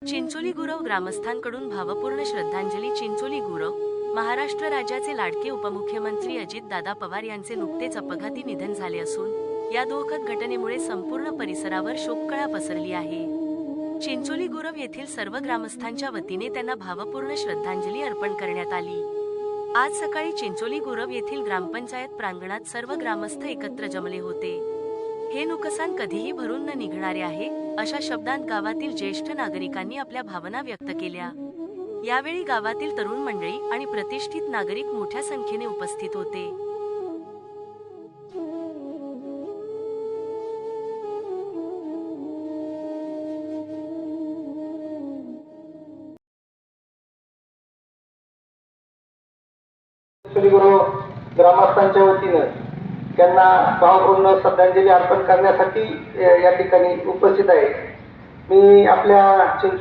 चिंचोली गुरव ग्रामस्थांकडून भावपूर्ण श्रद्धांजली. चिंचोली गुरव महाराष्ट्र राज्याचे लाडके उपमुख्यमंत्री अजितदादा पवार यांचे नुकतेच अपघाती निधन झाले असून या दुःखद घटनेमुळे संपूर्ण परिसरावर शोककळा पसरली आहे. चिंचोली गुरव येथील सर्व ग्रामस्थांच्या वतीने त्यांना भावपूर्ण श्रद्धांजली अर्पण करण्यात आली. आज सकाळी चिंचोली गुरव येथील ग्रामपंचायत प्रांगणात सर्व ग्रामस्थ एकत्र जमले होते. हे नुकसान कधीही भरून न निघणारे आहे, अशा शब्दांत गावातील ज्येष्ठ नागरिकांनी आपल्या भावना व्यक्त केल्या. यावेळी गावातील तरुण मंडळी आणि प्रतिष्ठित नागरिक मोठ्या संख्येने उपस्थित होते. चिंचोली गुरव ग्रामस्थांच्या वतीने त्यांना भावपूर्ण श्रद्धांजली अर्पण करण्यासाठी या ठिकाणी उपस्थित आहे. मी आपल्या चिंचोली